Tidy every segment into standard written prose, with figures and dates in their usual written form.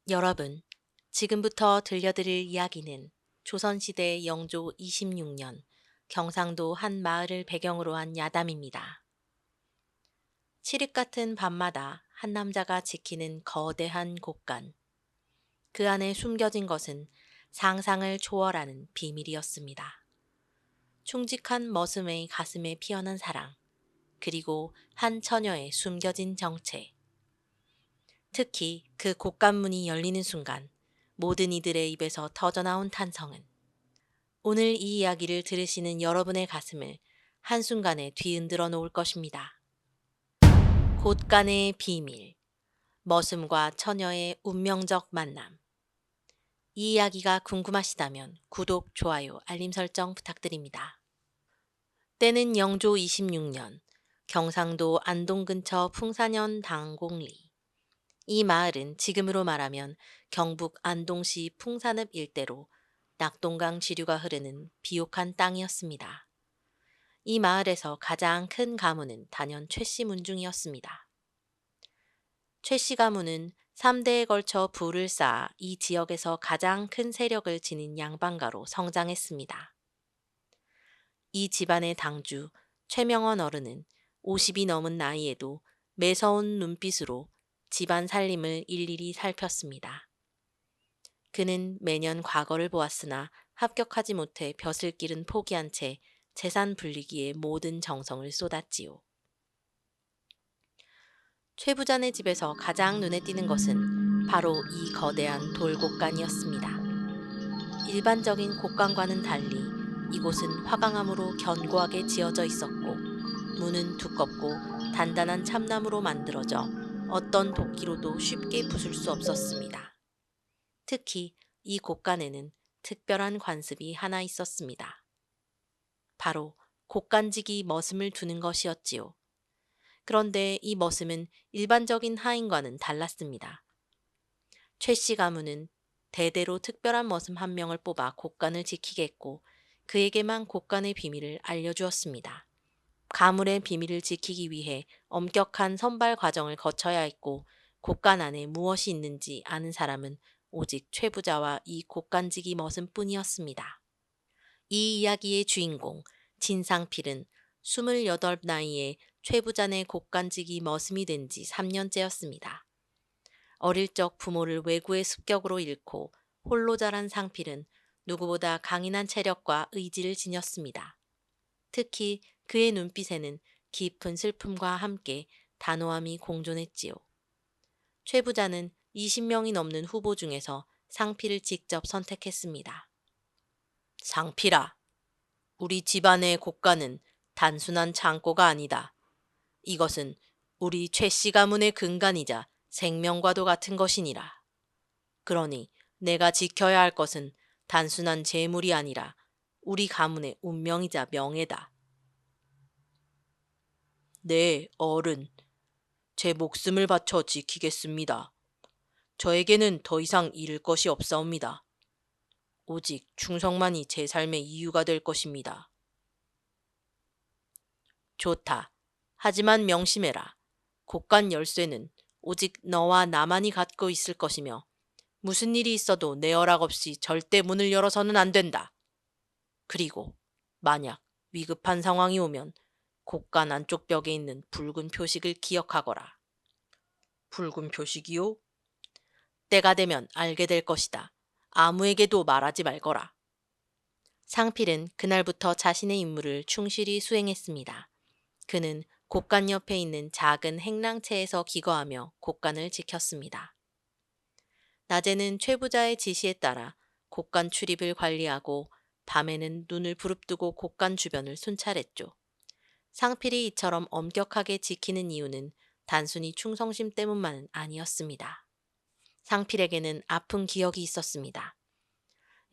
여러분, 지금부터 들려드릴 이야기는 조선시대 영조 26년 경상도 한 마을을 배경으로 한 야담입니다. 칠흑 같은 밤마다 한 남자가 지키는 거대한 곳간. 그 안에 숨겨진 것은 상상을 초월하는 비밀이었습니다. 충직한 머슴의 가슴에 피어난 사랑, 그리고 한 처녀의 숨겨진 정체. 특히 그 곳간문이 열리는 순간 모든 이들의 입에서 터져나온 탄성은 오늘 이 이야기를 들으시는 여러분의 가슴을 한순간에 뒤흔들어 놓을 것입니다. 곳간의 비밀, 머슴과 처녀의 운명적 만남. 이 이야기가 궁금하시다면 구독, 좋아요, 알림 설정 부탁드립니다. 때는 영조 26년, 경상도 안동 근처 풍사년 당곡리. 이 마을은 지금으로 말하면 경북 안동시 풍산읍 일대로 낙동강 지류가 흐르는 비옥한 땅이었습니다. 이 마을에서 가장 큰 가문은 단연 최씨 문중이었습니다. 최씨 가문은 3대에 걸쳐 부를 쌓아 이 지역에서 가장 큰 세력을 지닌 양반가로 성장했습니다. 이 집안의 당주 최명원 어른은 50이 넘은 나이에도 매서운 눈빛으로 집안 살림을 일일이 살폈습니다. 그는 매년 과거를 보았으나 합격하지 못해 벼슬길은 포기한 채 재산 불리기에 모든 정성을 쏟았지요. 최 부자네 집에서 가장 눈에 띄는 것은 바로 이 거대한 돌곡간이었습니다. 일반적인 곡간과는 달리 이곳은 화강암으로 견고하게 지어져 있었고 문은 두껍고 단단한 참나무로 만들어져 어떤 도끼로도 쉽게 부술 수 없었습니다. 특히 이 곡간에는 특별한 관습이 하나 있었습니다. 바로 곡간지기 머슴을 두는 것이었지요. 그런데 이 머슴은 일반적인 하인과는 달랐습니다. 최씨 가문은 대대로 특별한 머슴 한 명을 뽑아 곡간을 지키게 했고 그에게만 곡간의 비밀을 알려주었습니다. 가물의 비밀을 지키기 위해 엄격한 선발 과정을 거쳐야 했고 곡간 안에 무엇이 있는지 아는 사람은 오직 최부자와 이 곡간지기 머슴뿐이었습니다. 이 이야기의 주인공 진상필은 28 나이에 최부자네 곡간지기 머슴이 된 지 3년째였습니다. 어릴 적 부모를 외구의 습격으로 잃고 홀로 자란 상필은 누구보다 강인한 체력과 의지를 지녔습니다. 특히 그의 눈빛에는 깊은 슬픔과 함께 단호함이 공존했지요. 최 부자는 20명이 넘는 후보 중에서 상필을 직접 선택했습니다. 상필아, 우리 집안의 곡간은 단순한 창고가 아니다. 이것은 우리 최씨 가문의 근간이자 생명과도 같은 것이니라. 그러니 내가 지켜야 할 것은 단순한 재물이 아니라 우리 가문의 운명이자 명예다. 네, 어른. 제 목숨을 바쳐 지키겠습니다. 저에게는 더 이상 잃을 것이 없사옵니다. 오직 충성만이 제 삶의 이유가 될 것입니다. 좋다. 하지만 명심해라. 곡간 열쇠는 오직 너와 나만이 갖고 있을 것이며 무슨 일이 있어도 내 허락 없이 절대 문을 열어서는 안 된다. 그리고 만약 위급한 상황이 오면 곡간 안쪽 벽에 있는 붉은 표식을 기억하거라. 붉은 표식이요? 때가 되면 알게 될 것이다. 아무에게도 말하지 말거라. 상필은 그날부터 자신의 임무를 충실히 수행했습니다. 그는 곡간 옆에 있는 작은 행랑채에서 기거하며 곡간을 지켰습니다. 낮에는 최부자의 지시에 따라 곡간 출입을 관리하고 밤에는 눈을 부릅뜨고 곡간 주변을 순찰했죠. 상필이 이처럼 엄격하게 지키는 이유는 단순히 충성심 때문만은 아니었습니다. 상필에게는 아픈 기억이 있었습니다.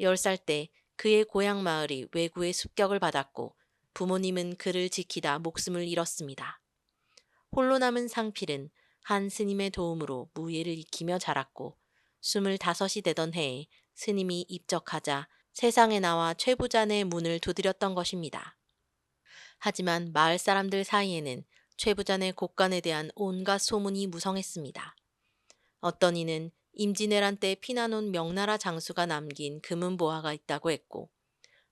10살 때 그의 고향 마을이 왜구의 습격을 받았고 부모님은 그를 지키다 목숨을 잃었습니다. 홀로 남은 상필은 한 스님의 도움으로 무예를 익히며 자랐고 25이 되던 해에 스님이 입적하자 세상에 나와 최부자네 문을 두드렸던 것입니다. 하지만 마을 사람들 사이에는 최부자네 곡간에 대한 온갖 소문이 무성했습니다. 어떤 이는 임진왜란 때 피난온 명나라 장수가 남긴 금은보화가 있다고 했고,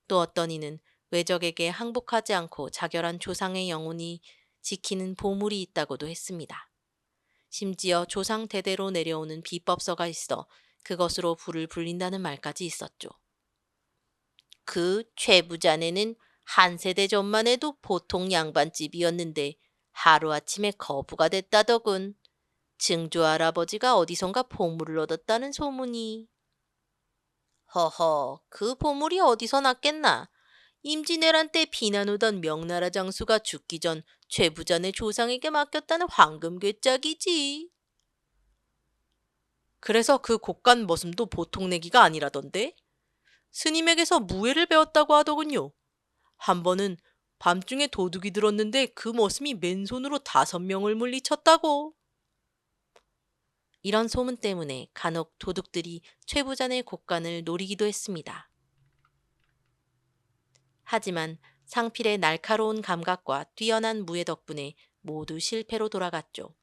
또 어떤 이는 외적에게 항복하지 않고 자결한 조상의 영혼이 지키는 보물이 있다고도 했습니다. 심지어 조상 대대로 내려오는 비법서가 있어 그것으로 불을 불린다는 말까지 있었죠. 그 최부자네는 한 세대 전만 해도 보통 양반집이었는데 하루아침에 거부가 됐다더군. 증조 할아버지가 어디선가 보물을 얻었다는 소문이. 허허, 그 보물이 어디서 났겠나? 임진왜란 때 비난 오던 명나라 장수가 죽기 전 최부자네 조상에게 맡겼다는 황금 괴짝이지. 그래서 그 곡간 머슴도 보통 내기가 아니라던데? 스님에게서 무예를 배웠다고 하더군요. 한 번은 밤중에 도둑이 들었는데 그 머슴이 맨손으로 5명을 물리쳤다고. 이런 소문 때문에 간혹 도둑들이 최부자네 곡간을 노리기도 했습니다. 하지만 상필의 날카로운 감각과 뛰어난 무예 덕분에 모두 실패로 돌아갔죠.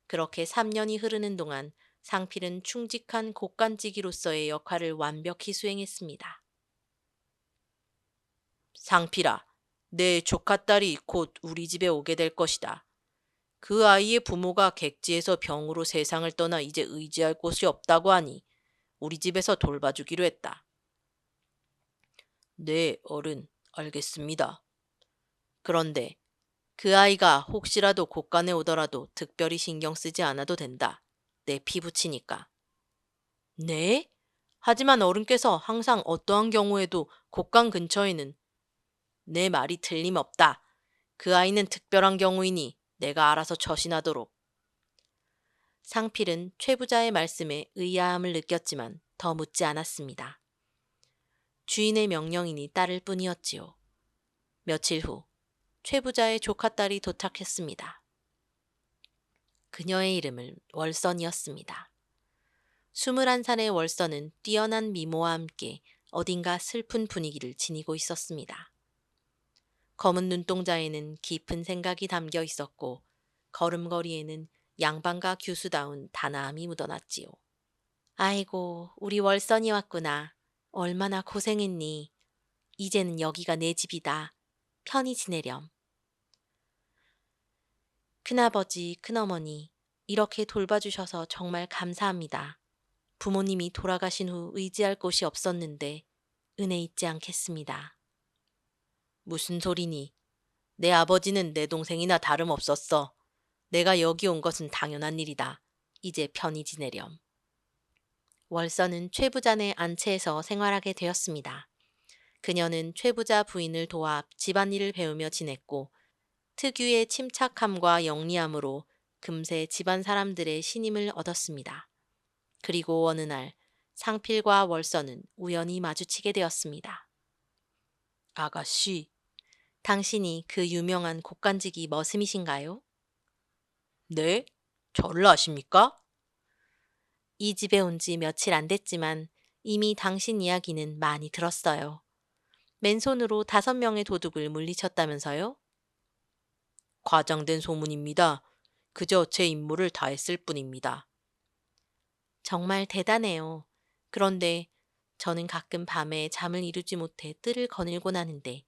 그렇게 3년이 흐르는 동안 상필은 충직한 곡간지기로서의 역할을 완벽히 수행했습니다. 상필아, 내 조카딸이 곧 우리 집에 오게 될 것이다. 그 아이의 부모가 객지에서 병으로 세상을 떠나 이제 의지할 곳이 없다고 하니 우리 집에서 돌봐주기로 했다. 네, 어른, 알겠습니다. 그런데 그 아이가 혹시라도 곳간에 오더라도 특별히 신경 쓰지 않아도 된다. 내 피부치니까. 네? 하지만 어른께서 항상 어떠한 경우에도 곳간 근처에는. 내 말이 틀림없다. 그 아이는 특별한 경우이니 내가 알아서 처신하도록. 상필은 최부자의 말씀에 의아함을 느꼈지만 더 묻지 않았습니다. 주인의 명령이니 따를 뿐이었지요. 며칠 후 최부자의 조카딸이 도착했습니다. 그녀의 이름은 월선이었습니다. 21살의 월선은 뛰어난 미모와 함께 어딘가 슬픈 분위기를 지니고 있었습니다. 검은 눈동자에는 깊은 생각이 담겨 있었고 걸음걸이에는 양반가 규수다운 단아함이 묻어났지요. 아이고, 우리 월선이 왔구나. 얼마나 고생했니? 이제는 여기가 내 집이다. 편히 지내렴. 큰아버지, 큰어머니, 이렇게 돌봐주셔서 정말 감사합니다. 부모님이 돌아가신 후 의지할 곳이 없었는데 은혜 잊지 않겠습니다. 무슨 소리니? 내 아버지는 내 동생이나 다름없었어. 내가 여기 온 것은 당연한 일이다. 이제 편히 지내렴. 월선은 최부자네 안채에서 생활하게 되었습니다. 그녀는 최부자 부인을 도와 집안일을 배우며 지냈고 특유의 침착함과 영리함으로 금세 집안 사람들의 신임을 얻었습니다. 그리고 어느 날 상필과 월선은 우연히 마주치게 되었습니다. 아가씨, 당신이 그 유명한 곡간지기 머슴이신가요? 네? 저를 아십니까? 이 집에 온 지 며칠 안 됐지만 이미 당신 이야기는 많이 들었어요. 맨손으로 5명의 도둑을 물리쳤다면서요? 과장된 소문입니다. 그저 제 임무를 다했을 뿐입니다. 정말 대단해요. 그런데 저는 가끔 밤에 잠을 이루지 못해 뜰을 거닐곤 하는데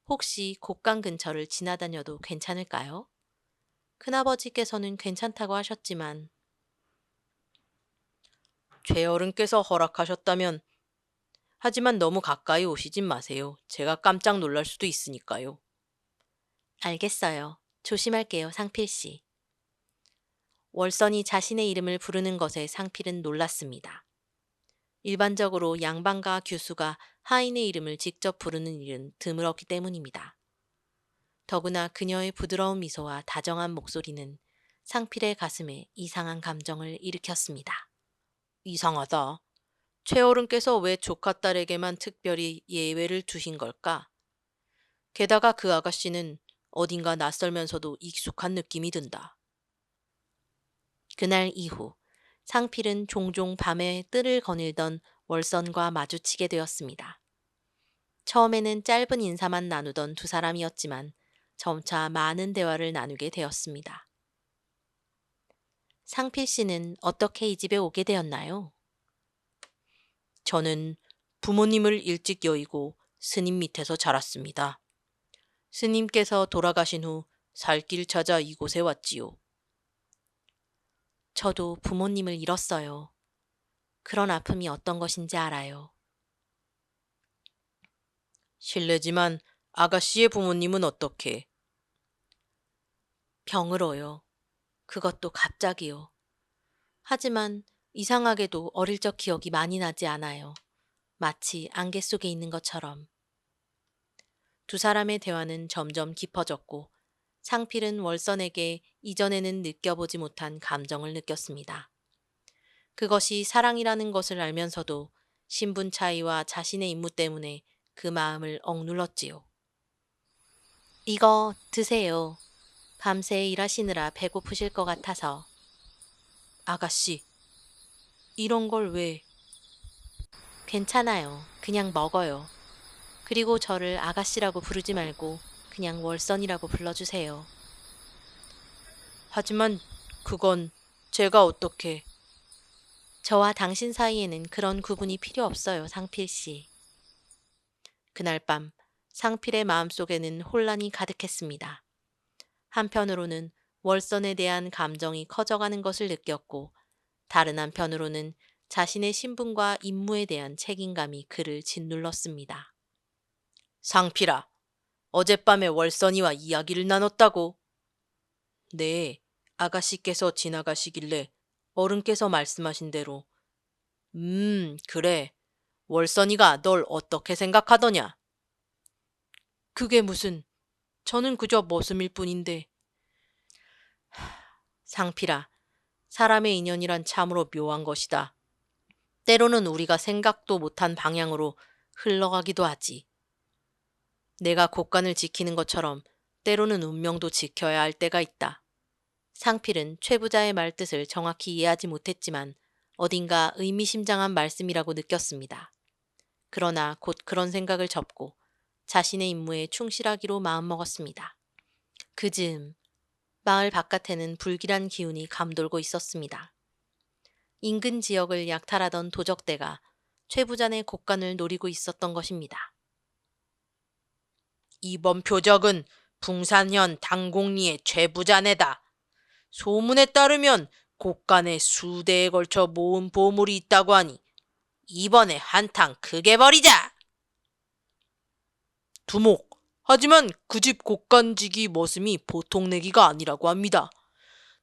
혹시 곡간 근처를 지나다녀도 괜찮을까요? 큰아버지께서는 괜찮다고 하셨지만 최어른께서 허락하셨다면 하지만 너무 가까이 오시진 마세요. 제가 깜짝 놀랄 수도 있으니까요. 알겠어요. 조심할게요, 상필 씨. 월선이 자신의 이름을 부르는 것에 상필은 놀랐습니다. 일반적으로 양반가 규수가 하인의 이름을 직접 부르는 일은 드물었기 때문입니다. 더구나 그녀의 부드러운 미소와 다정한 목소리는 상필의 가슴에 이상한 감정을 일으켰습니다. 이상하다. 최어른께서 왜 조카딸에게만 특별히 예외를 두신 걸까? 게다가 그 아가씨는 어딘가 낯설면서도 익숙한 느낌이 든다. 그날 이후 상필은 종종 밤에 뜰을 거닐던 월선과 마주치게 되었습니다. 처음에는 짧은 인사만 나누던 두 사람이었지만 점차 많은 대화를 나누게 되었습니다. 상필 씨는 어떻게 이 집에 오게 되었나요? 저는 부모님을 일찍 여의고 스님 밑에서 자랐습니다. 스님께서 돌아가신 후 살 길 찾아 이곳에 왔지요. 저도 부모님을 잃었어요. 그런 아픔이 어떤 것인지 알아요. 실례지만 아가씨의 부모님은 어떻게? 병으로요. 그것도 갑자기요. 하지만 이상하게도 어릴 적 기억이 많이 나지 않아요. 마치 안개 속에 있는 것처럼. 두 사람의 대화는 점점 깊어졌고 상필은 월선에게 이전에는 느껴보지 못한 감정을 느꼈습니다. 그것이 사랑이라는 것을 알면서도 신분 차이와 자신의 임무 때문에 그 마음을 억눌렀지요. 이거 드세요. 밤새 일하시느라 배고프실 것 같아서. 아가씨, 이런 걸 왜? 괜찮아요. 그냥 먹어요. 그리고 저를 아가씨라고 부르지 말고 그냥 월선이라고 불러주세요. 하지만 그건 제가 어떻게... 저와 당신 사이에는 그런 구분이 필요 없어요, 상필 씨. 그날 밤 상필의 마음속에는 혼란이 가득했습니다. 한편으로는 월선에 대한 감정이 커져가는 것을 느꼈고 다른 한편으로는 자신의 신분과 임무에 대한 책임감이 그를 짓눌렀습니다. 상필아, 어젯밤에 월선이와 이야기를 나눴다고? 네, 아가씨께서 지나가시길래 어른께서 말씀하신 대로. 그래. 월선이가 널 어떻게 생각하더냐? 그게 무슨, 저는 그저 머슴일 뿐인데. 상필아, 사람의 인연이란 참으로 묘한 것이다. 때로는 우리가 생각도 못한 방향으로 흘러가기도 하지. 내가 곳간을 지키는 것처럼 때로는 운명도 지켜야 할 때가 있다. 상필은 최 부자의 말뜻을 정확히 이해하지 못했지만 어딘가 의미심장한 말씀이라고 느꼈습니다. 그러나 곧 그런 생각을 접고 자신의 임무에 충실하기로 마음먹었습니다. 그 즈음 마을 바깥에는 불길한 기운이 감돌고 있었습니다. 인근 지역을 약탈하던 도적대가 최 부자의 곳간을 노리고 있었던 것입니다. 이번 표적은 풍산현 당곡리의 최 부자네다. 소문에 따르면 곳간에 수대에 걸쳐 모은 보물이 있다고 하니 이번에 한탕 크게 벌이자! 두목, 하지만 그 집 곳간지기 머슴이 보통 내기가 아니라고 합니다.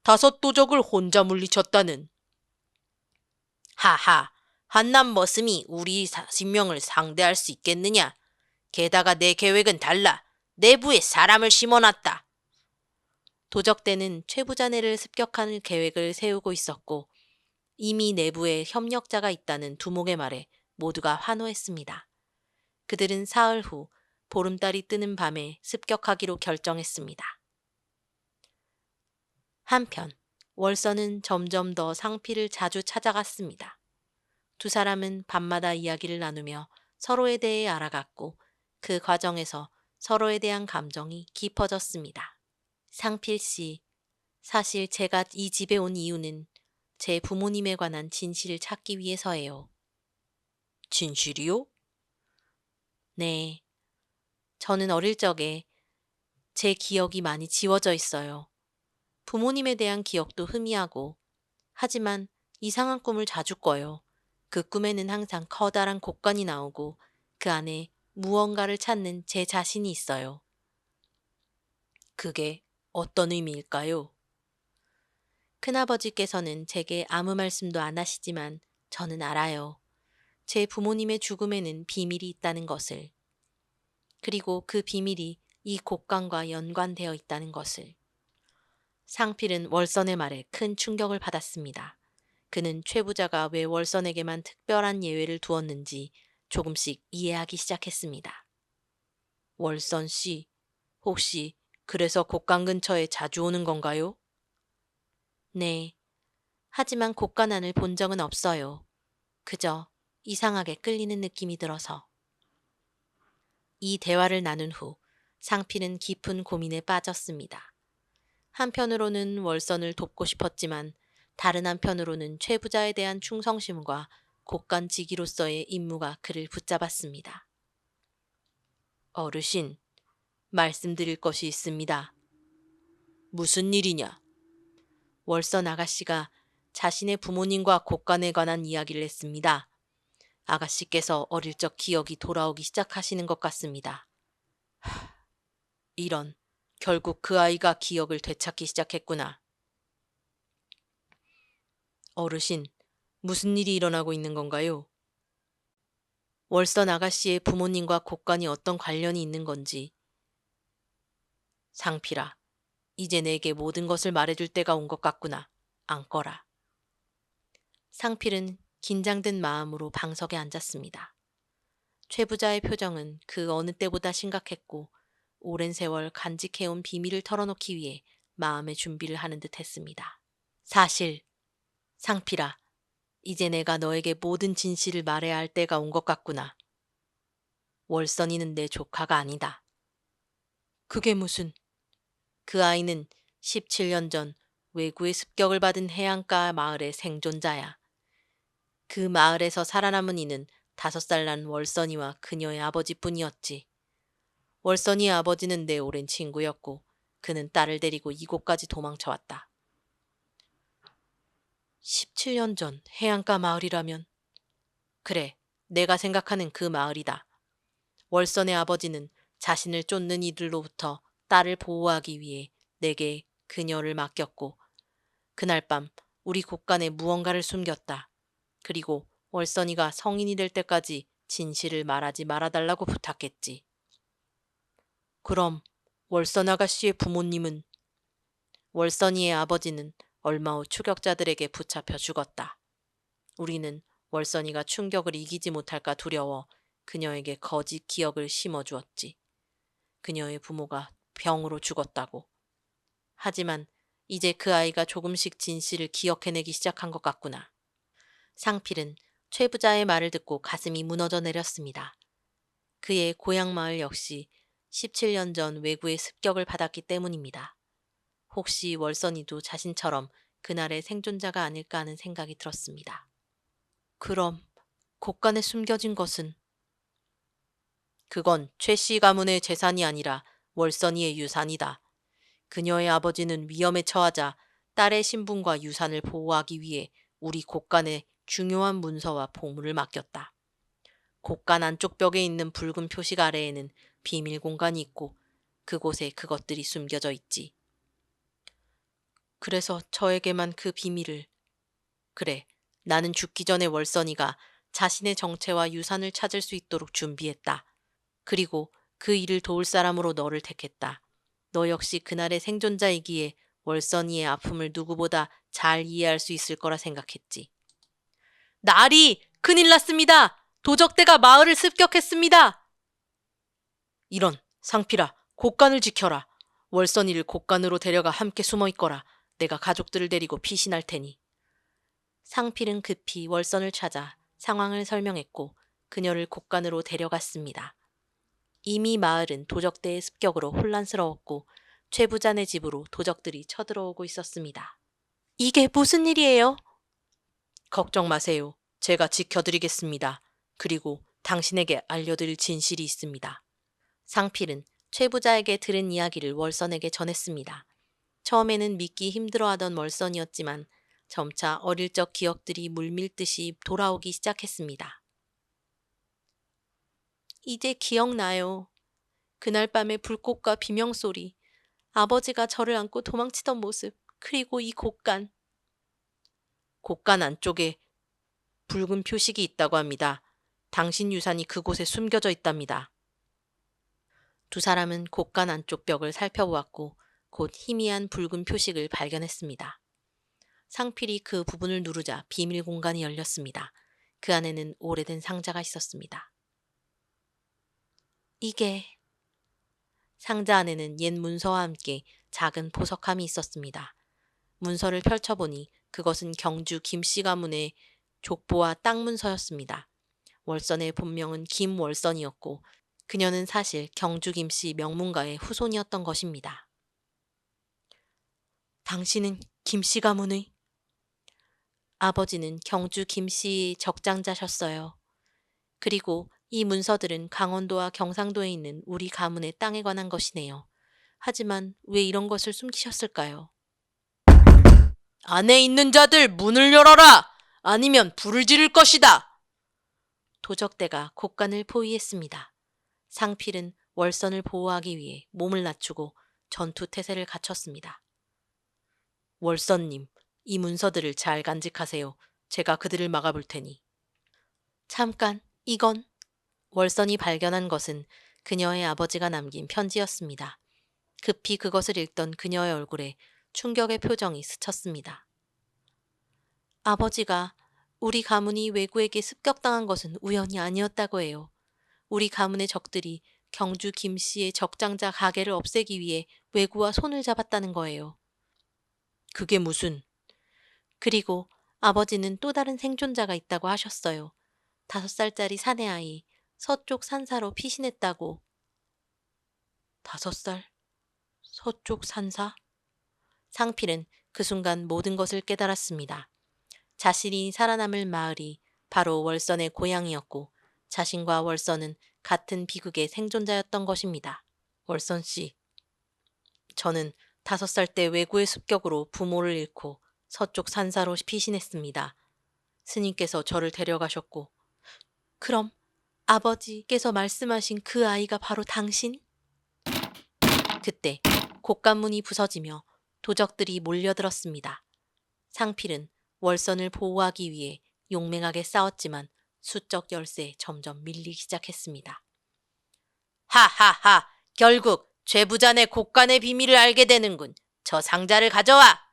5도적을 혼자 물리쳤다는. 하하, 한남 머슴이 우리 40명을 상대할 수 있겠느냐? 게다가 내 계획은 달라. 내부에 사람을 심어놨다. 도적대는 최부자네를 습격하는 계획을 세우고 있었고 이미 내부에 협력자가 있다는 두목의 말에 모두가 환호했습니다. 그들은 사흘 후 보름달이 뜨는 밤에 습격하기로 결정했습니다. 한편 월선은 점점 더 상필을 자주 찾아갔습니다. 두 사람은 밤마다 이야기를 나누며 서로에 대해 알아갔고 그 과정에서 서로에 대한 감정이 깊어졌습니다. 상필 씨, 사실 제가 이 집에 온 이유는 제 부모님에 관한 진실을 찾기 위해서예요. 진실이요? 네. 저는 어릴 적에 제 기억이 많이 지워져 있어요. 부모님에 대한 기억도 희미하고, 하지만 이상한 꿈을 자주 꿔요. 그 꿈에는 항상 커다란 곡간이 나오고 그 안에 무언가를 찾는 제 자신이 있어요. 그게 어떤 의미일까요? 큰아버지께서는 제게 아무 말씀도 안 하시지만 저는 알아요. 제 부모님의 죽음에는 비밀이 있다는 것을. 그리고 그 비밀이 이 곡간과 연관되어 있다는 것을. 상필은 월선의 말에 큰 충격을 받았습니다. 그는 최 부자가 왜 월선에게만 특별한 예외를 두었는지 조금씩 이해하기 시작했습니다. 월선 씨, 혹시 그래서 곡간 근처에 자주 오는 건가요? 네. 하지만 곡간안을 본 적은 없어요. 그저 이상하게 끌리는 느낌이 들어서. 이 대화를 나눈 후 상필은 깊은 고민에 빠졌습니다. 한편으로는 월선을 돕고 싶었지만 다른 한편으로는 최 부자에 대한 충성심과 곡간지기로서의 임무가 그를 붙잡았습니다. 어르신, 말씀드릴 것이 있습니다. 무슨 일이냐? 월선 아가씨가 자신의 부모님과 곡간에 관한 이야기를 했습니다. 아가씨께서 어릴 적 기억이 돌아오기 시작하시는 것 같습니다. 이런, 결국 그 아이가 기억을 되찾기 시작했구나. 어르신, 무슨 일이 일어나고 있는 건가요? 월선 아가씨의 부모님과 곡간이 어떤 관련이 있는 건지. 상필아, 이제 내게 모든 것을 말해줄 때가 온 것 같구나. 앉거라. 상필은 긴장된 마음으로 방석에 앉았습니다. 최 부자의 표정은 그 어느 때보다 심각했고 오랜 세월 간직해온 비밀을 털어놓기 위해 마음의 준비를 하는 듯 했습니다. 사실, 상필아, 이제 내가 너에게 모든 진실을 말해야 할 때가 온 것 같구나. 월선이는 내 조카가 아니다. 그게 무슨... 그 아이는 17년 전 외구의 습격을 받은 해안가 마을의 생존자야. 그 마을에서 살아남은 이는 5살 난 월선이와 그녀의 아버지뿐이었지. 월선이의 아버지는 내 오랜 친구였고 그는 딸을 데리고 이곳까지 도망쳐왔다. 17년 전 해안가 마을이라면? 그래, 내가 생각하는 그 마을이다. 월선의 아버지는 자신을 쫓는 이들로부터 딸을 보호하기 위해 내게 그녀를 맡겼고 그날 밤 우리 곳간에 무언가를 숨겼다. 그리고 월선이가 성인이 될 때까지 진실을 말하지 말아달라고 부탁했지. 그럼 월선 아가씨의 부모님은? 월선이의 아버지는 얼마 후 추격자들에게 붙잡혀 죽었다. 우리는 월선이가 충격을 이기지 못할까 두려워 그녀에게 거짓 기억을 심어주었지. 그녀의 부모가 병으로 죽었다고. 하지만 이제 그 아이가 조금씩 진실을 기억해내기 시작한 것 같구나. 상필은 최 부자의 말을 듣고 가슴이 무너져 내렸습니다. 그의 고향 마을 역시 17년 전 외구의 습격을 받았기 때문입니다. 혹시 월선이도 자신처럼 그날의 생존자가 아닐까 하는 생각이 들었습니다. 그럼 곳간에 숨겨진 것은? 그건 최 씨 가문의 재산이 아니라 월선이의 유산이다. 그녀의 아버지는 위험에 처하자 딸의 신분과 유산을 보호하기 위해 우리 곳간에 중요한 문서와 보물을 맡겼다. 곳간 안쪽 벽에 있는 붉은 표식 아래에는 비밀 공간이 있고 그곳에 그것들이 숨겨져 있지. 그래서 저에게만 그 비밀을... 그래, 나는 죽기 전에 월선이가 자신의 정체와 유산을 찾을 수 있도록 준비했다. 그리고 그 일을 도울 사람으로 너를 택했다. 너 역시 그날의 생존자이기에 월선이의 아픔을 누구보다 잘 이해할 수 있을 거라 생각했지. 날이! 큰일 났습니다! 도적대가 마을을 습격했습니다! 이런, 상필아, 곳간을 지켜라. 월선이를 곳간으로 데려가 함께 숨어 있거라. 내가 가족들을 데리고 피신할 테니. 상필은 급히 월선을 찾아 상황을 설명했고 그녀를 곳간으로 데려갔습니다. 이미 마을은 도적대의 습격으로 혼란스러웠고 최 부자네 집으로 도적들이 쳐들어오고 있었습니다. 이게 무슨 일이에요? 걱정 마세요. 제가 지켜드리겠습니다. 그리고 당신에게 알려드릴 진실이 있습니다. 상필은 최 부자에게 들은 이야기를 월선에게 전했습니다. 처음에는 믿기 힘들어하던 월선이었지만 점차 어릴 적 기억들이 물밀듯이 돌아오기 시작했습니다. 이제 기억나요. 그날 밤의 불꽃과 비명소리, 아버지가 저를 안고 도망치던 모습, 그리고 이 곳간. 곳간 안쪽에 붉은 표식이 있다고 합니다. 당신 유산이 그곳에 숨겨져 있답니다. 두 사람은 곳간 안쪽 벽을 살펴보았고 곧 희미한 붉은 표식을 발견했습니다. 상필이 그 부분을 누르자 비밀 공간이 열렸습니다. 그 안에는 오래된 상자가 있었습니다. 이게... 상자 안에는 옛 문서와 함께 작은 보석함이 있었습니다. 문서를 펼쳐보니 그것은 경주 김씨 가문의 족보와 땅 문서였습니다. 월선의 본명은 김월선이었고 그녀는 사실 경주 김씨 명문가의 후손이었던 것입니다. 당신은 김씨 가문의... 아버지는 경주 김씨의 적장자셨어요. 그리고 이 문서들은 강원도와 경상도에 있는 우리 가문의 땅에 관한 것이네요. 하지만 왜 이런 것을 숨기셨을까요? 안에 있는 자들 문을 열어라! 아니면 불을 지를 것이다! 도적대가 곡간을 포위했습니다. 상필은 월선을 보호하기 위해 몸을 낮추고 전투 태세를 갖췄습니다. 월선님, 이 문서들을 잘 간직하세요. 제가 그들을 막아볼 테니. 잠깐, 이건 월선이 발견한 것은 그녀의 아버지가 남긴 편지였습니다. 급히 그것을 읽던 그녀의 얼굴에 충격의 표정이 스쳤습니다. 아버지가 우리 가문이 왜구에게 습격당한 것은 우연이 아니었다고 해요. 우리 가문의 적들이 경주 김씨의 적장자 가게를 없애기 위해 왜구와 손을 잡았다는 거예요. 그게 무슨... 그리고 아버지는 또 다른 생존자가 있다고 하셨어요. 5살짜리 사내 아이, 서쪽 산사로 피신했다고. 5살? 서쪽 산사? 상필은 그 순간 모든 것을 깨달았습니다. 자신이 살아남을 마을이 바로 월선의 고향이었고 자신과 월선은 같은 비극의 생존자였던 것입니다. 월선 씨, 저는 5살 때 왜구의 습격으로 부모를 잃고 서쪽 산사로 피신했습니다. 스님께서 저를 데려가셨고, 그럼 아버지께서 말씀하신 그 아이가 바로 당신? 그때 곡간문이 부서지며 도적들이 몰려들었습니다. 상필은 월선을 보호하기 위해 용맹하게 싸웠지만 수적 열세에 점점 밀리기 시작했습니다. 하하하! 결국 죄부잔의 곡간의 비밀을 알게 되는군. 저 상자를 가져와!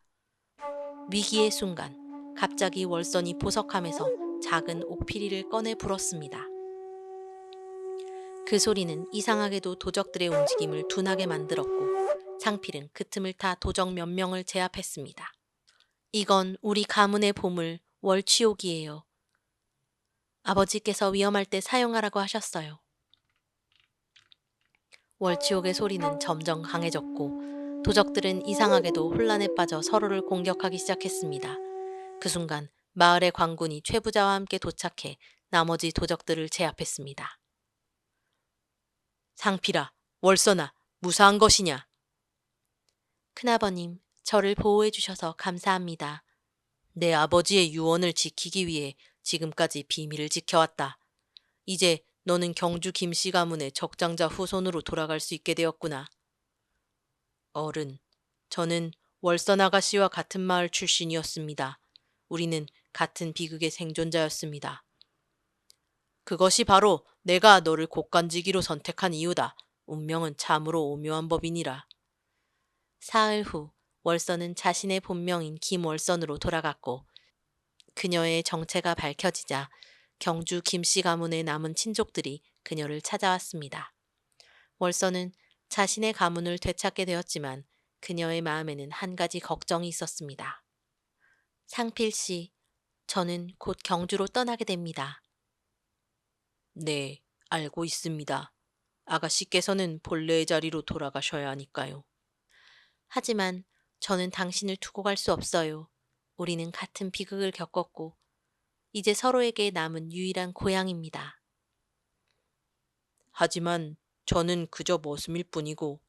위기의 순간 갑자기 월선이 보석함에서 작은 옥피리를 꺼내 불었습니다. 그 소리는 이상하게도 도적들의 움직임을 둔하게 만들었고 상필은 그 틈을 타 도적 몇 명을 제압했습니다. 이건 우리 가문의 보물 월취옥이에요. 아버지께서 위험할 때 사용하라고 하셨어요. 월취옥의 소리는 점점 강해졌고 도적들은 이상하게도 혼란에 빠져 서로를 공격하기 시작했습니다. 그 순간 마을의 관군이 최부자와 함께 도착해 나머지 도적들을 제압했습니다. 상필아, 월선아, 무사한 것이냐? 큰아버님, 저를 보호해 주셔서 감사합니다. 내 아버지의 유언을 지키기 위해 지금까지 비밀을 지켜왔다. 이제 너는 경주 김씨 가문의 적장자 후손으로 돌아갈 수 있게 되었구나. 어른, 저는 월선 아가씨와 같은 마을 출신이었습니다. 우리는 같은 비극의 생존자였습니다. 그것이 바로 내가 너를 곡간지기로 선택한 이유다. 운명은 참으로 오묘한 법이니라. 사흘 후 월선은 자신의 본명인 김월선으로 돌아갔고 그녀의 정체가 밝혀지자 경주 김씨 가문의 남은 친족들이 그녀를 찾아왔습니다. 월선은 자신의 가문을 되찾게 되었지만 그녀의 마음에는 한 가지 걱정이 있었습니다. 상필 씨, 저는 곧 경주로 떠나게 됩니다. 네, 알고 있습니다. 아가씨께서는 본래의 자리로 돌아가셔야 하니까요. 하지만 저는 당신을 두고 갈 수 없어요. 우리는 같은 비극을 겪었고 이제 서로에게 남은 유일한 고향입니다. 하지만 저는 그저 머슴일 뿐이고.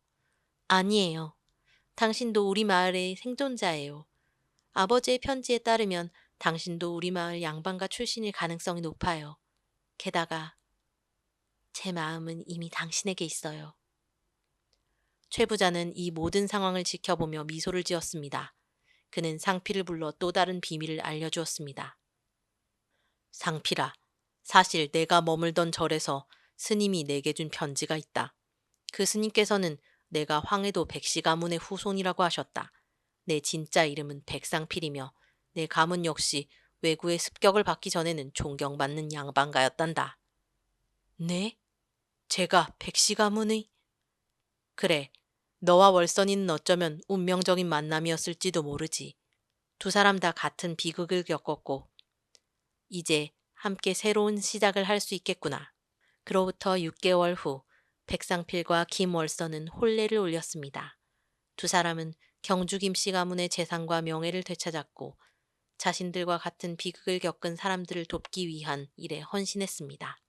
아니에요. 당신도 우리 마을의 생존자예요. 아버지의 편지에 따르면 당신도 우리 마을 양반가 출신일 가능성이 높아요. 게다가 제 마음은 이미 당신에게 있어요. 최 부자는 이 모든 상황을 지켜보며 미소를 지었습니다. 그는 상필을 불러 또 다른 비밀을 알려주었습니다. 상필아, 사실 내가 머물던 절에서 스님이 내게 준 편지가 있다. 그 스님께서는 내가 황해도 백씨 가문의 후손이라고 하셨다. 내 진짜 이름은 백상필이며 내 가문 역시 왜구의 습격을 받기 전에는 존경받는 양반가였단다. 네? 제가 백씨 가문의? 그래, 너와 월선이는 어쩌면 운명적인 만남이었을지도 모르지. 두 사람 다 같은 비극을 겪었고 이제 함께 새로운 시작을 할 수 있겠구나. 그로부터 6개월 후 백상필과 김월선은 혼례를 올렸습니다. 두 사람은 경주 김씨 가문의 재산과 명예를 되찾았고 자신들과 같은 비극을 겪은 사람들을 돕기 위한 일에 헌신했습니다.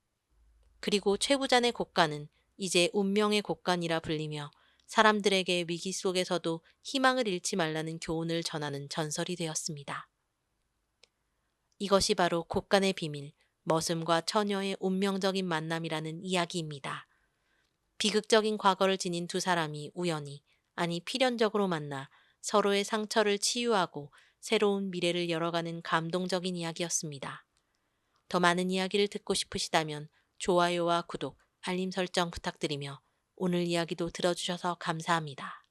그리고 최부잔의 곡간은 이제 운명의 곡간이라 불리며 사람들에게 위기 속에서도 희망을 잃지 말라는 교훈을 전하는 전설이 되었습니다. 이것이 바로 곡간의 비밀, 머슴과 처녀의 운명적인 만남이라는 이야기입니다. 비극적인 과거를 지닌 두 사람이 우연히, 아니 필연적으로 만나 서로의 상처를 치유하고 새로운 미래를 열어가는 감동적인 이야기였습니다. 더 많은 이야기를 듣고 싶으시다면 좋아요와 구독, 알림 설정 부탁드리며 오늘 이야기도 들어주셔서 감사합니다.